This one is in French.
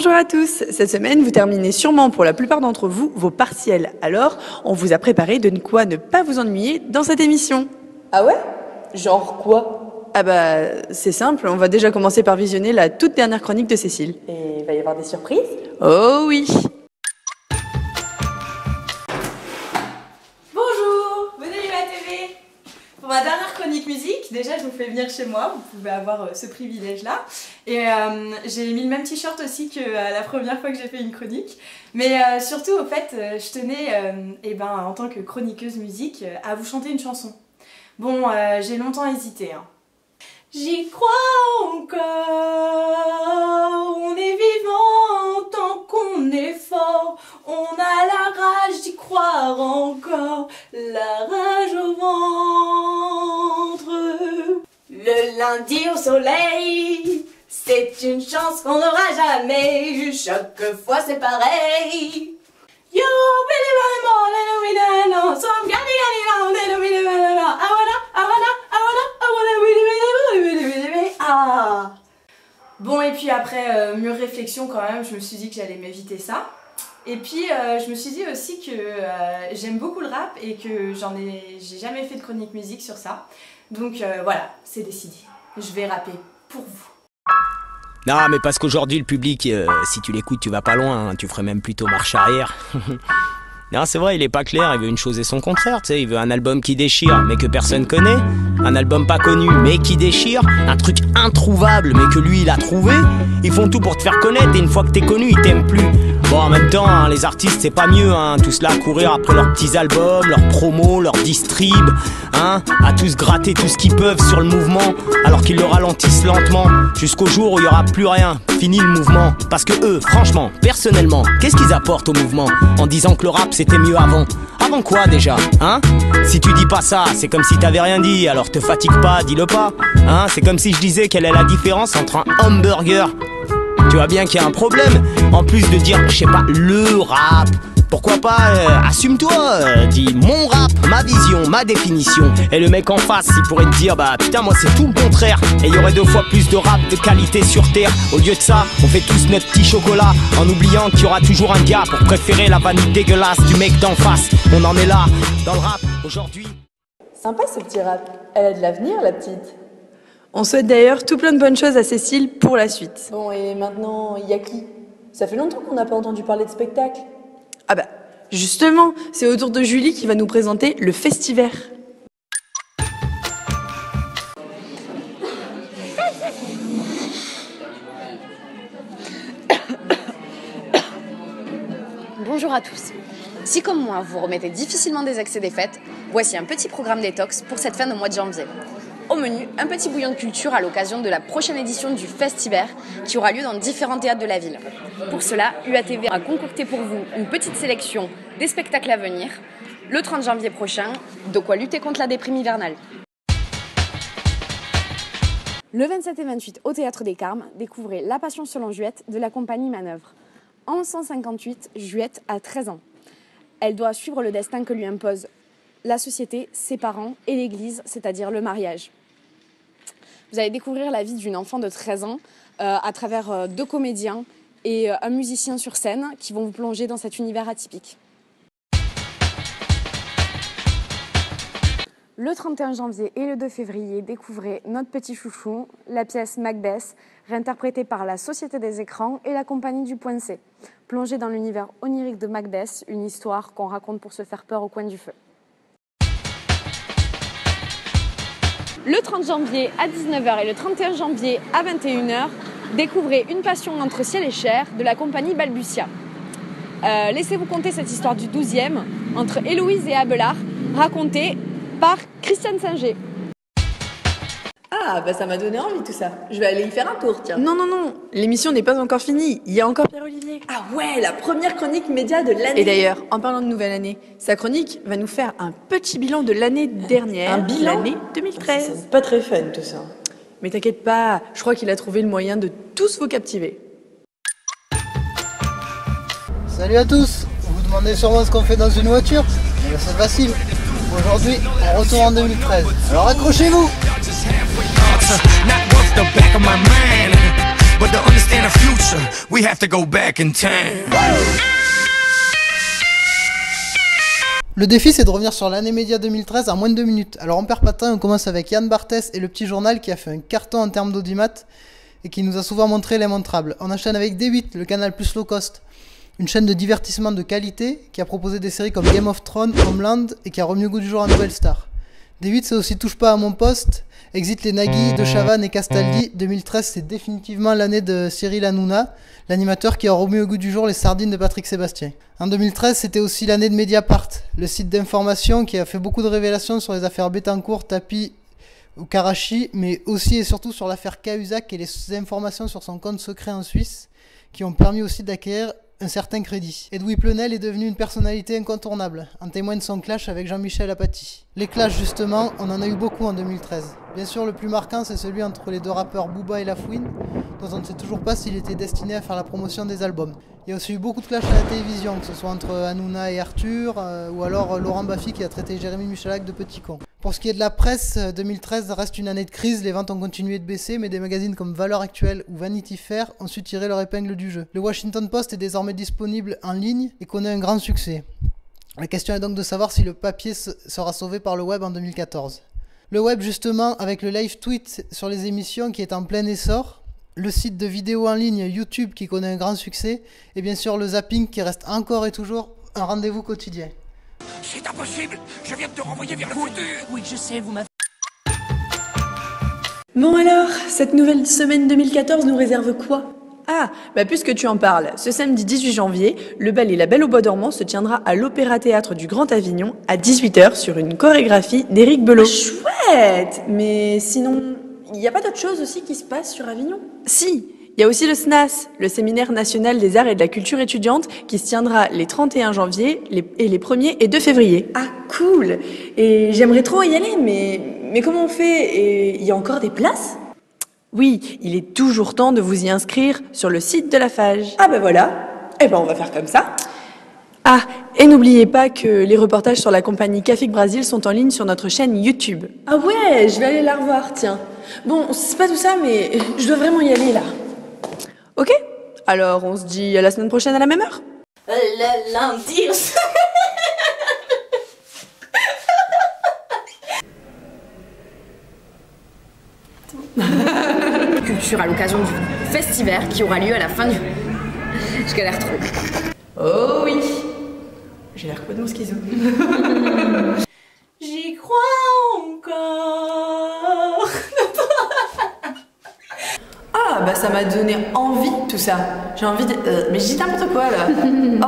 Bonjour à tous. Cette semaine, vous terminez sûrement pour la plupart d'entre vous vos partiels. Alors, on vous a préparé de quoi ne pas vous ennuyer dans cette émission. Ah ouais? Genre quoi? Ah bah, c'est simple, on va déjà commencer par visionner la toute dernière chronique de Cécile. Et il va y avoir des surprises? Oh oui! Bonjour, venez à la TV. Pour ma dernière chronique musique, déjà je vous fais venir chez moi, vous pouvez avoir ce privilège-là. Et j'ai mis le même t-shirt aussi que la première fois que j'ai fait une chronique. Mais surtout, au fait, je tenais, en tant que chroniqueuse musique, à vous chanter une chanson. Bon, j'ai longtemps hésité. J'y crois encore, on est vivant tant qu'on est fort, on a la rage d'y croire encore, la rage au ventre. Le lundi au soleil, c'est une chance qu'on n'aura jamais, chaque fois c'est pareil. You really want more than we don't know, so I'm getting on than we don't know. I wanna, ah. Bon, et puis après mûre réflexion quand même, je me suis dit que j'allais m'éviter ça. Et puis je me suis dit aussi que j'aime beaucoup le rap et que j'ai jamais fait de chronique musique sur ça. Donc voilà, c'est décidé. Je vais rapper pour vous. Non, mais parce qu'aujourd'hui, le public, si tu l'écoutes, tu vas pas loin, hein, tu ferais même plutôt marche arrière. Non, c'est vrai, il est pas clair, il veut une chose et son contraire, tu sais, il veut un album qui déchire, mais que personne connaît, un album pas connu, mais qui déchire, un truc introuvable, mais que lui, il a trouvé. Ils font tout pour te faire connaître, et une fois que t'es connu, ils t'aiment plus. Bon, en même temps, hein, les artistes, c'est pas mieux, hein, tous là à courir après leurs petits albums, leurs promos, leurs distribs, hein, à tous gratter tout ce qu'ils peuvent sur le mouvement, alors qu'ils le ralentissent lentement, jusqu'au jour où il y aura plus rien, fini le mouvement. Parce que eux, franchement, personnellement, qu'est-ce qu'ils apportent au mouvement, en disant que le rap c'était mieux avant? Avant quoi déjà, hein? Si tu dis pas ça, c'est comme si t'avais rien dit, alors te fatigue pas, dis-le pas, hein? C'est comme si je disais quelle est la différence entre un hamburger. Tu vois bien qu'il y a un problème, en plus de dire, je sais pas, le rap. Pourquoi pas, assume-toi, dis mon rap, ma vision, ma définition. Et le mec en face, il pourrait te dire, bah putain, moi c'est tout le contraire. Et il y aurait 2 fois plus de rap de qualité sur terre. Au lieu de ça, on fait tous notre petit chocolat, en oubliant qu'il y aura toujours un gars pour préférer la vanille dégueulasse du mec d'en face. On en est là, dans le rap, aujourd'hui. Sympa ce petit rap. Elle a de l'avenir, la petite. On souhaite d'ailleurs tout plein de bonnes choses à Cécile pour la suite. Bon, et maintenant, il y a qui? Ça fait longtemps qu'on n'a pas entendu parler de spectacle. Ah bah, justement, c'est au tour de Julie qui va nous présenter le Festivaire. Bonjour à tous. Si comme moi, vous remettez difficilement des excès des fêtes, voici un petit programme détox pour cette fin de mois de janvier. Au menu, un petit bouillon de culture à l'occasion de la prochaine édition du Festivaire qui aura lieu dans différents théâtres de la ville. Pour cela, UATV a concocté pour vous une petite sélection des spectacles à venir. Le 30 janvier prochain, de quoi lutter contre la déprime hivernale. Le 27 et 28 au Théâtre des Carmes, découvrez La Passion selon Juliette de la compagnie Manœuvre. En 1958, Juliette a 13 ans. Elle doit suivre le destin que lui impose la société, ses parents et l'Église, c'est-à-dire le mariage. Vous allez découvrir la vie d'une enfant de 13 ans à travers 2 comédiens et un musicien sur scène qui vont vous plonger dans cet univers atypique. Le 31 janvier et le 2 février, découvrez notre petit chouchou, la pièce Macbeth, réinterprétée par la Société des écrans et la compagnie du Point C. Plongez dans l'univers onirique de Macbeth, une histoire qu'on raconte pour se faire peur au coin du feu. Le 30 janvier à 19h et le 31 janvier à 21h, découvrez Une passion entre ciel et chair de la compagnie Balbutia. Laissez-vous conter cette histoire du 12e entre Héloïse et Abelard, racontée par Christiane Singer. Ah, bah ça m'a donné envie tout ça. Je vais aller y faire un tour, tiens. Non, l'émission n'est pas encore finie, il y a encore Pierre-Olivier. Ah ouais, la première chronique média de l'année. Et d'ailleurs, en parlant de nouvelle année, sa chronique va nous faire un petit bilan de l'année dernière, un bilan l'année 2013. C'est pas très fun tout ça. Mais t'inquiète pas, je crois qu'il a trouvé le moyen de tous vous captiver. Salut à tous. Vous vous demandez sûrement ce qu'on fait dans une voiture? C'est facile. Aujourd'hui, on retourne en 2013. Alors accrochez-vous. But to understand the future, we have to go back in time. Le défi, c'est de revenir sur l'année média 2013 en moins de 2 minutes. Alors on perd pas de temps, on commence avec Yann Barthès et le petit journal qui a fait un carton en termes d'audimat et qui nous a souvent montré l'immontrable. On enchaîne avec D8, le canal plus low cost, une chaîne de divertissement de qualité qui a proposé des séries comme Game of Thrones, Homeland et qui a remis au goût du jour à Nouvelle Star. D8, c'est aussi Touche pas à mon poste, Exit les Nagui, De Chavannes et Castaldi. 2013, c'est définitivement l'année de Cyril Hanouna, l'animateur qui a remis au goût du jour les sardines de Patrick Sébastien. En 2013, c'était aussi l'année de Mediapart, le site d'information qui a fait beaucoup de révélations sur les affaires Bettencourt, Tapi ou Karachi, mais aussi et surtout sur l'affaire Cahuzac et les informations sur son compte secret en Suisse, qui ont permis aussi d'acquérir un certain crédit. Edoui Plenel est devenu une personnalité incontournable, en témoigne son clash avec Jean-Michel Apathy. Les clashs justement, on en a eu beaucoup en 2013. Bien sûr, le plus marquant, c'est celui entre les deux rappeurs Booba et Lafouine, dont on ne sait toujours pas s'il était destiné à faire la promotion des albums. Il y a aussi eu beaucoup de clashs à la télévision, que ce soit entre Hanouna et Arthur, ou alors Laurent Baffy qui a traité Jérémy Michalak de petit con. Pour ce qui est de la presse, 2013 reste une année de crise, les ventes ont continué de baisser, mais des magazines comme Valeurs Actuelles ou Vanity Fair ont su tirer leur épingle du jeu. Le Washington Post est désormais disponible en ligne et connaît un grand succès. La question est donc de savoir si le papier sera sauvé par le web en 2014. Le web justement, avec le live tweet sur les émissions qui est en plein essor, le site de vidéo en ligne YouTube qui connaît un grand succès, et bien sûr le zapping qui reste encore et toujours un rendez-vous quotidien. C'est impossible, je viens de te renvoyer vers le futur. Oui, je sais, vous m'avez... Bon alors, cette nouvelle semaine 2014 nous réserve quoi? Ah, bah puisque tu en parles, ce samedi 18 janvier, Le Bal et la Belle au Bois dormant se tiendra à l'Opéra-Théâtre du Grand Avignon à 18h sur une chorégraphie d'Éric Belot. Chouette! Mais sinon, il n'y a pas d'autre chose aussi qui se passe sur Avignon? Si, il y a aussi le SNAS, le Séminaire National des Arts et de la Culture étudiante, qui se tiendra les 31 janvier et les 1er et 2 février. Ah, cool! Et j'aimerais trop y aller, mais comment on fait? Et il y a encore des places? Oui, il est toujours temps de vous y inscrire sur le site de la FAGE. Ah ben voilà, eh ben on va faire comme ça. Ah, et n'oubliez pas que les reportages sur la compagnie Café Brasil sont en ligne sur notre chaîne YouTube. Ah ouais, je vais aller la revoir, tiens. Bon, c'est pas tout ça, mais je dois vraiment y aller là. Ok, alors on se dit à la semaine prochaine à la même heure. Le lundi... Culture à l'occasion du festival qui aura lieu à la fin du... Je galère trop. Oh oui, j'ai l'air complètement schizo. J'y crois encore. Ah bah ça m'a donné envie tout ça. J'ai envie de... mais je dis n'importe quoi là. Oh.